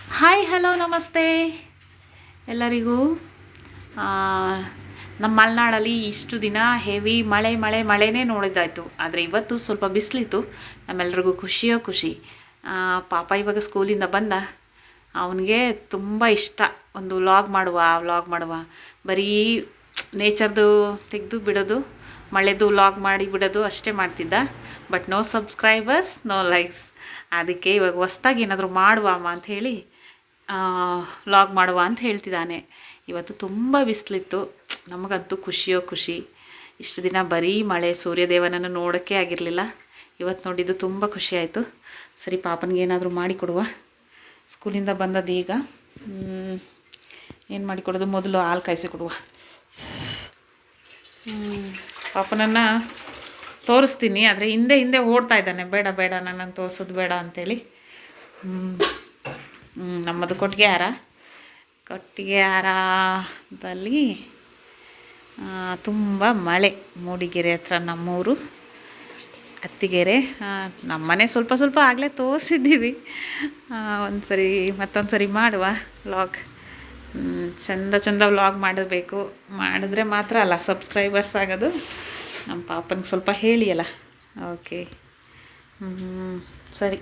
Hi hello ನಮಸ್ತೆ ಎಲ್ಲರಿಗೂ. ನಮ್ಮ ಮಲೆನಾಡಲ್ಲಿ ಇಷ್ಟು ದಿನ ಹೆವಿ ಮಳೆನೇ ನೋಡಿದ್ದಾಯಿತು. ಆದರೆ ಇವತ್ತು ಸ್ವಲ್ಪ ಬಿಸಿಲಿತ್ತು. ನಮ್ಮೆಲ್ರಿಗೂ ಖುಷಿಯೋ ಖುಷಿ. ಪಾಪ ಇವಾಗ ಸ್ಕೂಲಿಂದ ಬಂದ. ಅವನಿಗೆ ತುಂಬ ಇಷ್ಟ ಒಂದು ವ್ಲಾಗ್ ಮಾಡುವ ಬರೀ ನೇಚರ್ದು ತೆಗೆದು ಬಿಡೋದು, ಮಳೆದು ವ್ಲಾಗ್ ಮಾಡಿ ಬಿಡೋದು ಅಷ್ಟೇ ಮಾಡ್ತಿದ್ದ. But no subscribers no likes. ಅದಕ್ಕೆ ಇವಾಗ ಹೊಸ್ದಾಗಿ ಏನಾದರೂ ಮಾಡುವ ಅಮ್ಮ ಅಂಥೇಳಿ ವ್ಲಾಗ್ ಮಾಡುವ ಅಂತ ಹೇಳ್ತಿದ್ದಾನೆ. ಇವತ್ತು ತುಂಬ ಬಿಸಿಲಿತ್ತು. ನಮಗಂತೂ ಖುಷಿಯೋ ಖುಷಿ. ಇಷ್ಟು ದಿನ ಬರೀ ಮಳೆ, ಸೂರ್ಯದೇವನನ್ನು ನೋಡೋಕ್ಕೆ ಆಗಿರಲಿಲ್ಲ. ಇವತ್ತು ನೋಡಿದ್ದು ತುಂಬ ಖುಷಿ ಆಯಿತು. ಸರಿ, ಪಾಪನಿಗೆ ಏನಾದರೂ ಮಾಡಿಕೊಡುವ. ಸ್ಕೂಲಿಂದ ಬಂದದ್ದು ಈಗ. ಏನು ಮಾಡಿಕೊಡೋದು? ಮೊದಲು ಹಾಲು ಕಾಯಿಸಿ ಕೊಡುವ. ಪಾಪನನ್ನು ತೋರಿಸ್ತೀನಿ, ಆದರೆ ಹಿಂದೆ ಓಡ್ತಾ ಇದ್ದಾನೆ. ಬೇಡ ಬೇಡ, ನನ್ನನ್ನು ತೋರಿಸೋದು ಬೇಡ ಅಂಥೇಳಿ. ನಮ್ಮದು ಕೊಟ್ಟಿಗೆ ಹಾರದಲ್ಲಿ ತುಂಬ ಮಳೆ. ಮೂಡಿಗೆರೆ ಹತ್ರ ನಮ್ಮೂರು ಅತ್ತಿಗೆರೆ. ನಮ್ಮನೆ ಸ್ವಲ್ಪ ಆಗಲೇ ತೋರಿಸಿದ್ದೀವಿ. ಮತ್ತೊಂದು ಸರಿ ಮಾಡುವ ವ್ಲಾಗ್. ಚಂದ ವ್ಲಾಗ್ ಮಾಡಬೇಕು. ಮಾಡಿದ್ರೆ ಮಾತ್ರ ಅಲ್ಲ ಸಬ್ಸ್ಕ್ರೈಬರ್ಸ್ ಆಗೋದು. ನಮ್ಮ ಪಾಪನಿಗೆ ಸ್ವಲ್ಪ ಹೇಳಿ ಅಲ್ಲ. ಓಕೆ, ಸರಿ.